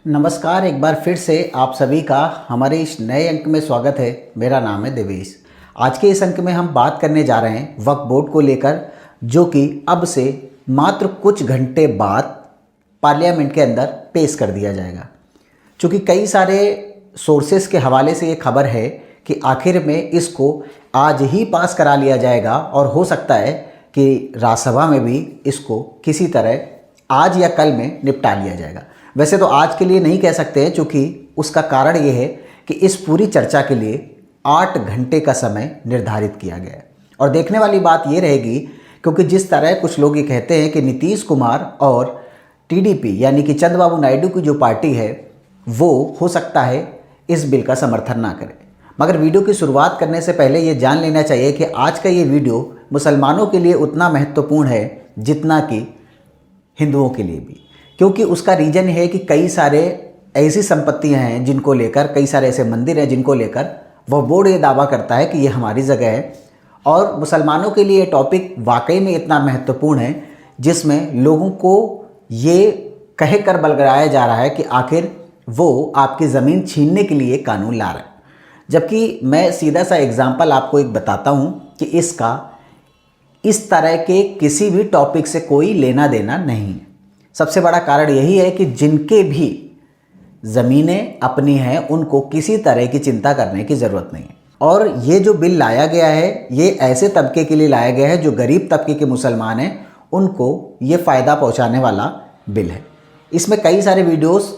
नमस्कार, एक बार फिर से आप सभी का हमारे इस नए अंक में स्वागत है। मेरा नाम है देवेश। आज के इस अंक में हम बात करने जा रहे हैं वक्फ बोर्ड को लेकर, जो कि अब से मात्र कुछ घंटे बाद पार्लियामेंट के अंदर पेश कर दिया जाएगा। चूँकि कई सारे सोर्सेस के हवाले से ये खबर है कि आखिर में इसको आज ही पास करा लिया जाएगा और हो सकता है कि राज्यसभा में भी इसको किसी तरह आज या कल में निपटा लिया जाएगा। वैसे तो आज के लिए नहीं कह सकते हैं, चूँकि उसका कारण ये है कि इस पूरी चर्चा के लिए 8 घंटे का समय निर्धारित किया गया है। और देखने वाली बात ये रहेगी, क्योंकि जिस तरह कुछ लोग ये कहते हैं कि नीतीश कुमार और टीडीपी यानी कि चंद्रबाबू नायडू की जो पार्टी है वो हो सकता है इस बिल का समर्थन ना करे। मगर वीडियो की शुरुआत करने से पहले ये जान लेना चाहिए कि आज का ये वीडियो मुसलमानों के लिए उतना महत्वपूर्ण है जितना कि हिंदुओं के लिए भी, क्योंकि उसका रीज़न है कि कई सारे ऐसी संपत्तियां हैं जिनको लेकर, कई सारे ऐसे मंदिर हैं जिनको लेकर वह बोर्ड ये दावा करता है कि ये हमारी जगह है। और मुसलमानों के लिए ये टॉपिक वाकई में इतना महत्वपूर्ण है जिसमें लोगों को ये कह कर बलगराया जा रहा है कि आखिर वो आपकी ज़मीन छीनने के लिए कानून ला रहा है। जबकि मैं सीधा सा एग्जाम्पल आपको एक बताता हूँ कि इसका इस तरह के किसी भी टॉपिक से कोई लेना देना नहीं है। सबसे बड़ा कारण यही है कि जिनके भी ज़मीनें अपनी हैं उनको किसी तरह की चिंता करने की ज़रूरत नहीं है। और ये जो बिल लाया गया है ये ऐसे तबके के लिए लाया गया है जो गरीब तबके के मुसलमान हैं, उनको ये फ़ायदा पहुंचाने वाला बिल है। इसमें कई सारे वीडियोस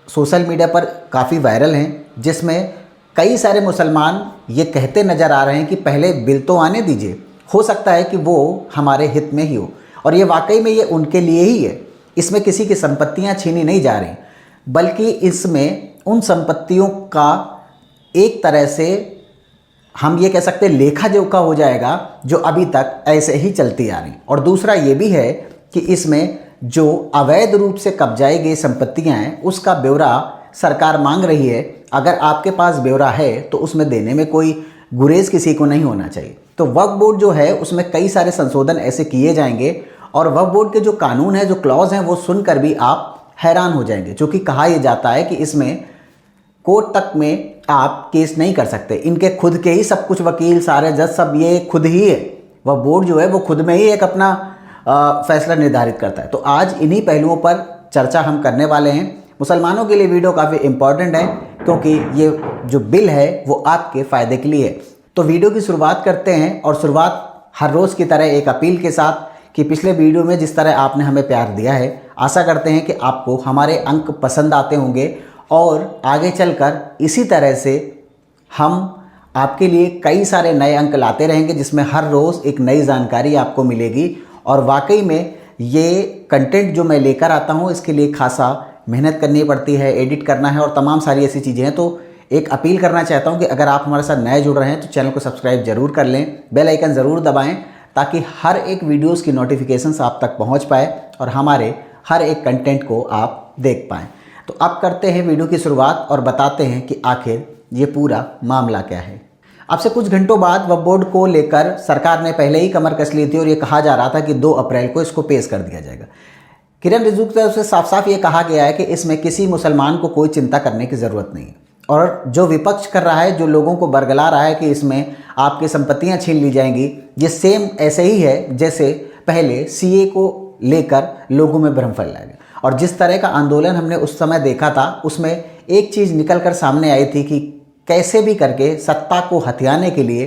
सोशल मीडिया पर काफ़ी वायरल हैं, जिसमें कई सारे मुसलमान ये कहते नज़र आ रहे हैं कि पहले बिल तो आने दीजिए, हो सकता है कि वो हमारे हित में ही हो। और ये वाकई में ये उनके लिए ही है। इसमें किसी की संपत्तियां छीनी नहीं जा रही, बल्कि इसमें उन संपत्तियों का एक तरह से हम ये कह सकते हैं लेखा जोखा हो जाएगा जो अभी तक ऐसे ही चलती आ रही। और दूसरा ये भी है कि इसमें जो अवैध रूप से कब्जाई गई संपत्तियां हैं उसका ब्यौरा सरकार मांग रही है। अगर आपके पास ब्यौरा है तो उसमें देने में कोई गुरेज किसी को नहीं होना चाहिए। तो वक्फ बोर्ड जो है उसमें कई सारे संशोधन ऐसे किए जाएंगे और वक्फ बोर्ड के जो कानून है, जो क्लॉज हैं, वो सुनकर भी आप हैरान हो जाएंगे। क्योंकि कहा यह जाता है कि इसमें कोर्ट तक में आप केस नहीं कर सकते, इनके खुद के ही सब कुछ वकील, सारे जज, सब ये खुद ही है। वह बोर्ड जो है वो खुद में ही एक अपना फैसला निर्धारित करता है। तो आज इन्हीं पहलुओं पर चर्चा हम करने वाले हैं। मुसलमानों के लिए वीडियो काफ़ी इंपॉर्टेंट है क्योंकि ये जो बिल है वो आपके फ़ायदे के लिए है। तो वीडियो की शुरुआत करते हैं, और शुरुआत हर रोज़ की तरह एक अपील के साथ कि पिछले वीडियो में जिस तरह आपने हमें प्यार दिया है, आशा करते हैं कि आपको हमारे अंक पसंद आते होंगे और आगे चलकर इसी तरह से हम आपके लिए कई सारे नए अंक लाते रहेंगे, जिसमें हर रोज़ एक नई जानकारी आपको मिलेगी। और वाकई में ये कंटेंट जो मैं लेकर आता हूँ इसके लिए खासा मेहनत करनी पड़ती है, एडिट करना है और तमाम सारी ऐसी चीज़ें हैं। तो एक अपील करना चाहता हूँ कि अगर आप हमारे साथ नए जुड़ रहे हैं तो चैनल को सब्सक्राइब जरूर कर लें, बेल आइकन ज़रूर दबाएं ताकि हर एक वीडियोस की नोटिफिकेशंस आप तक पहुंच पाए और हमारे हर एक कंटेंट को आप देख पाएँ। तो अब करते हैं वीडियो की शुरुआत और बताते हैं कि आखिर ये पूरा मामला क्या है। अब से कुछ घंटों बाद वक्फ बोर्ड को लेकर सरकार ने पहले ही कमर कस ली थी और ये कहा जा रहा था कि 2 अप्रैल को इसको पेश कर दिया जाएगा। किरण रिजिजू की तरफ से साफ साफ ये कहा गया है कि इसमें किसी मुसलमान को कोई चिंता करने की ज़रूरत नहीं है। और जो विपक्ष कर रहा है, जो लोगों को बरगला रहा है कि इसमें आपकी संपत्तियां छीन ली जाएंगी, ये सेम ऐसे ही है जैसे पहले सीए को लेकर लोगों में भ्रम फैलाया गया। और जिस तरह का आंदोलन हमने उस समय देखा था उसमें एक चीज़ निकल कर सामने आई थी कि कैसे भी करके सत्ता को हथियाने के लिए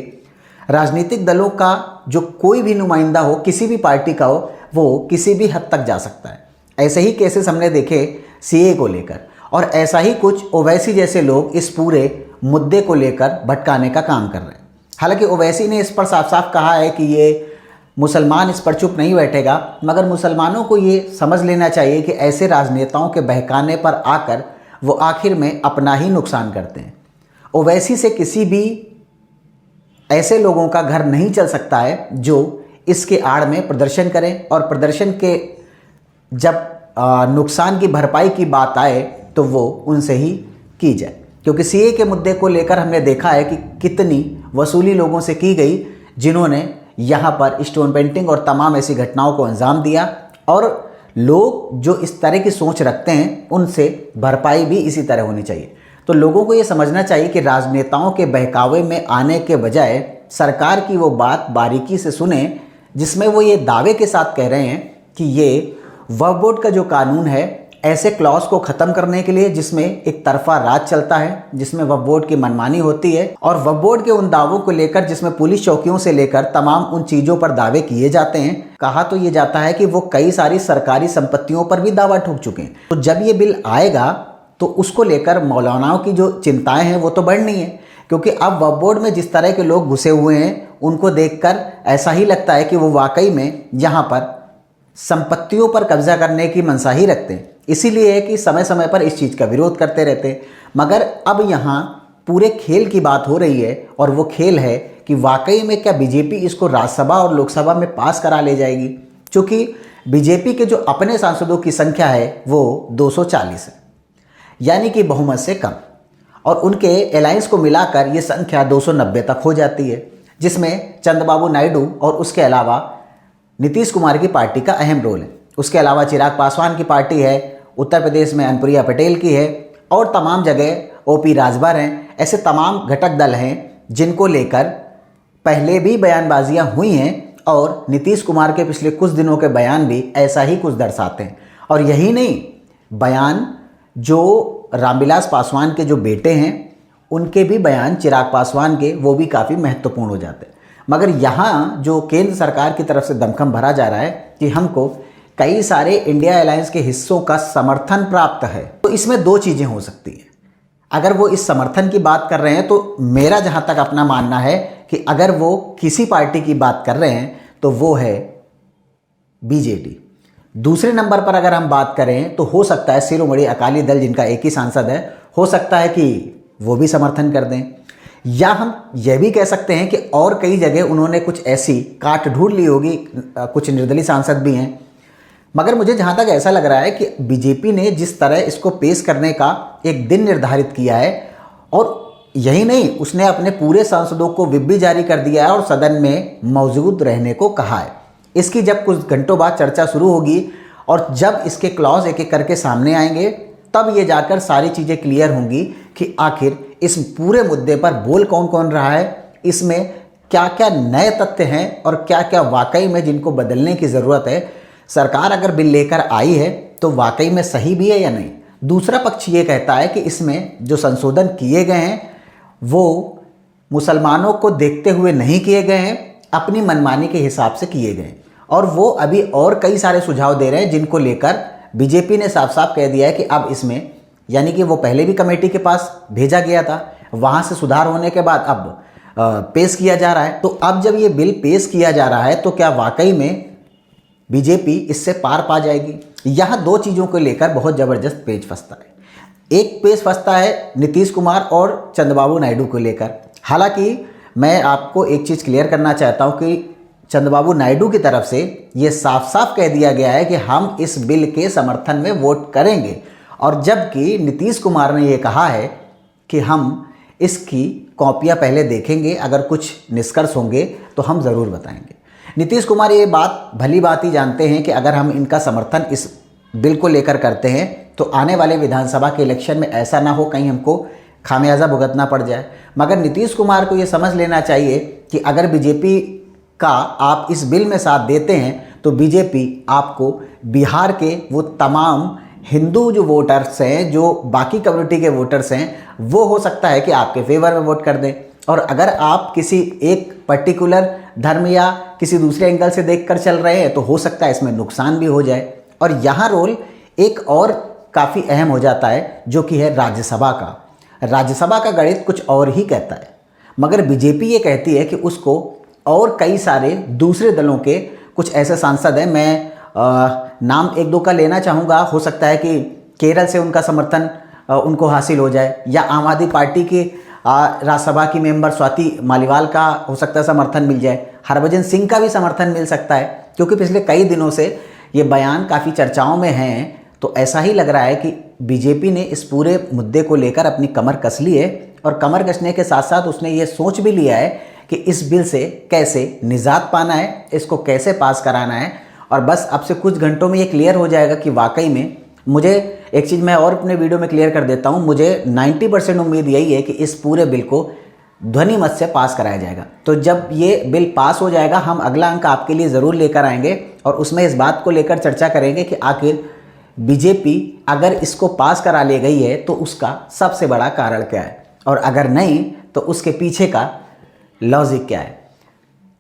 राजनीतिक दलों का जो कोई भी नुमाइंदा हो, किसी भी पार्टी का हो, वो किसी भी हद तक जा सकता है। ऐसे ही केसेस हमने देखे सीए को लेकर, और ऐसा ही कुछ ओवैसी जैसे लोग इस पूरे मुद्दे को लेकर भटकाने का काम कर रहे हैं। हालांकि ओवैसी ने इस पर साफ साफ कहा है कि ये मुसलमान इस पर चुप नहीं बैठेगा, मगर मुसलमानों को ये समझ लेना चाहिए कि ऐसे राजनेताओं के बहकाने पर आकर वो आखिर में अपना ही नुकसान करते हैं। ओवैसी से किसी भी ऐसे लोगों का घर नहीं चल सकता है जो इसके आड़ में प्रदर्शन करें, और प्रदर्शन के जब नुकसान की भरपाई की बात आए तो वो उनसे ही की जाए। क्योंकि सीए के मुद्दे को लेकर हमने देखा है कि कितनी वसूली लोगों से की गई जिन्होंने यहाँ पर स्टोन पेंटिंग और तमाम ऐसी घटनाओं को अंजाम दिया, और लोग जो इस तरह की सोच रखते हैं उनसे भरपाई भी इसी तरह होनी चाहिए। तो लोगों को ये समझना चाहिए कि राजनेताओं के बहकावे में आने के बजाय सरकार की वो बात बारीकी से सुने जिसमें वो ये दावे के साथ कह रहे हैं कि ये वक्फ बोर्ड का जो कानून है ऐसे क्लॉज को ख़त्म करने के लिए जिसमें एक तरफा राज चलता है, जिसमें वक्फ बोर्ड की मनमानी होती है, और वक्फ बोर्ड के उन दावों को लेकर जिसमें पुलिस चौकियों से लेकर तमाम उन चीज़ों पर दावे किए जाते हैं। कहा तो ये जाता है कि वो कई सारी सरकारी संपत्तियों पर भी दावा ठोक चुके हैं। तो जब ये बिल आएगा तो उसको लेकर मौलानाओं की जो चिंताएं हैं वो तो बढ़नी है, क्योंकि अब वक्फ बोर्ड में जिस तरह के लोग घुसे हुए हैं उनको देखकर ऐसा ही लगता है कि वो वाकई में यहाँ पर संपत्तियों पर कब्जा करने की मनसा ही रखते हैं। इसीलिए है कि समय समय पर इस चीज़ का विरोध करते रहते हैं। मगर अब यहाँ पूरे खेल की बात हो रही है, और वो खेल है कि वाकई में क्या बीजेपी इसको राज्यसभा और लोकसभा में पास करा ले जाएगी, क्योंकि बीजेपी के जो अपने सांसदों की संख्या है वो 240 है, यानी कि बहुमत से कम, और उनके अलायंस को मिलाकर ये संख्या 290 तक हो जाती है, जिसमें चंद्रबाबू नायडू और उसके अलावा नीतीश कुमार की पार्टी का अहम रोल है। उसके अलावा चिराग पासवान की पार्टी है, उत्तर प्रदेश में अनुप्रिया पटेल की है, और तमाम जगह ओपी राजभर हैं। ऐसे तमाम घटक दल हैं जिनको लेकर पहले भी बयानबाजियां हुई हैं, और नीतीश कुमार के पिछले कुछ दिनों के बयान भी ऐसा ही कुछ दर्शाते हैं। और यही नहीं, बयान जो रामविलास पासवान के जो बेटे हैं उनके भी बयान चिराग पासवान के वो भी काफ़ी महत्वपूर्ण हो जाते हैं। मगर यहाँ जो केंद्र सरकार की तरफ से दमखम भरा जा रहा है कि हमको कई सारे इंडिया अलायंस के हिस्सों का समर्थन प्राप्त है, तो इसमें दो चीज़ें हो सकती हैं। अगर वो इस समर्थन की बात कर रहे हैं तो मेरा जहाँ तक अपना मानना है कि अगर वो किसी पार्टी की बात कर रहे हैं तो वो है बीजेडी। दूसरे नंबर पर अगर हम बात करें तो हो सकता है शिरोमणि अकाली दल, जिनका एक ही सांसद है, हो सकता है कि वो भी समर्थन कर दें, या हम यह भी कह सकते हैं कि और कई जगह उन्होंने कुछ ऐसी काट ढूंढ ली होगी, कुछ निर्दलीय सांसद भी हैं। मगर मुझे जहाँ तक ऐसा लग रहा है कि बीजेपी ने जिस तरह इसको पेश करने का एक दिन निर्धारित किया है, और यही नहीं, उसने अपने पूरे सांसदों को व्हिप भी जारी कर दिया है और सदन में मौजूद रहने को कहा है। इसकी जब कुछ घंटों बाद चर्चा शुरू होगी और जब इसके क्लॉज एक एक करके सामने आएंगे, तब ये जाकर सारी चीज़ें क्लियर होंगी कि आखिर इस पूरे मुद्दे पर बोल कौन कौन रहा है, इसमें क्या क्या नए तथ्य हैं और क्या क्या वाकई में जिनको बदलने की ज़रूरत है। सरकार अगर बिल लेकर आई है तो वाकई में सही भी है या नहीं। दूसरा पक्ष ये कहता है कि इसमें जो संशोधन किए गए हैं वो मुसलमानों को देखते हुए नहीं किए गए हैं, अपनी मनमानी के हिसाब से किए गए, और वो अभी और कई सारे सुझाव दे रहे हैं जिनको लेकर बीजेपी ने साफ साफ कह दिया है कि अब इसमें, यानी कि वो पहले भी कमेटी के पास भेजा गया था, वहाँ से सुधार होने के बाद अब पेश किया जा रहा है। तो अब जब ये बिल पेश किया जा रहा है तो क्या वाकई में बीजेपी इससे पार पा जाएगी? यहाँ दो चीज़ों को लेकर बहुत ज़बरदस्त पेच फंसता है। एक पेच फंसता है नीतीश कुमार और चंद्रबाबू नायडू को लेकर। हालांकि मैं आपको एक चीज़ क्लियर करना चाहता हूँ कि चंद्रबाबू नायडू की तरफ से ये साफ साफ कह दिया गया है कि हम इस बिल के समर्थन में वोट करेंगे, और जबकि नीतीश कुमार ने ये कहा है कि हम इसकी कॉपियाँ पहले देखेंगे, अगर कुछ निष्कर्ष होंगे तो हम ज़रूर बताएंगे। नीतीश कुमार ये बात भली बात ही जानते हैं कि अगर हम इनका समर्थन इस बिल को लेकर करते हैं तो आने वाले विधानसभा के इलेक्शन में ऐसा ना हो कहीं हमको खामियाजा भुगतना पड़ जाए। मगर नीतीश कुमार को ये समझ लेना चाहिए कि अगर बीजेपी का आप इस बिल में साथ देते हैं तो बीजेपी आपको बिहार के वो तमाम हिंदू जो वोटर्स हैं, जो बाकी कम्युनिटी के वोटर्स हैं, वो हो सकता है कि आपके फेवर में वोट कर दें। और अगर आप किसी एक पर्टिकुलर धर्म या किसी दूसरे एंगल से देखकर चल रहे हैं तो हो सकता है इसमें नुकसान भी हो जाए। और यहाँ रोल एक और काफ़ी अहम हो जाता है जो कि है राज्यसभा का। राज्यसभा का गणित कुछ और ही कहता है, मगर बीजेपी ये कहती है कि उसको और कई सारे दूसरे दलों के कुछ ऐसे सांसद हैं, मैं नाम एक दो का लेना चाहूँगा, हो सकता है कि केरल से उनका समर्थन उनको हासिल हो जाए, या आम आदमी पार्टी के राज्यसभा की मेंबर स्वाति मालीवाल का हो सकता है समर्थन मिल जाए, हरभजन सिंह का भी समर्थन मिल सकता है, क्योंकि पिछले कई दिनों से ये बयान काफ़ी चर्चाओं में हैं। तो ऐसा ही लग रहा है कि बीजेपी ने इस पूरे मुद्दे को लेकर अपनी कमर कस ली है, और कमर कसने के साथ साथ उसने ये सोच भी लिया है कि इस बिल से कैसे निजात पाना है, इसको कैसे पास कराना है, और बस अब से कुछ घंटों में ये क्लियर हो जाएगा कि वाकई में मुझे एक चीज़ मैं और अपने वीडियो में क्लियर कर देता हूँ, मुझे 90% उम्मीद यही है कि इस पूरे बिल को ध्वनि मत से पास कराया जाएगा। तो जब ये बिल पास हो जाएगा हम अगला अंक आपके लिए ज़रूर लेकर आएंगे और उसमें इस बात को लेकर चर्चा करेंगे कि आखिर बीजेपी अगर इसको पास करा ले गई है तो उसका सबसे बड़ा कारण क्या है, और अगर नहीं तो उसके पीछे का लॉजिक क्या है।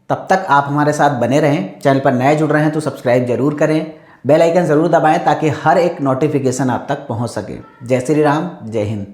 तब तक आप हमारे साथ बने रहें। चैनल पर नए जुड़ रहे हैं तो सब्सक्राइब जरूर करें, बेल आइकन ज़रूर दबाएं ताकि हर एक नोटिफिकेशन आप तक पहुंच सके। जय श्री राम, जय हिंद।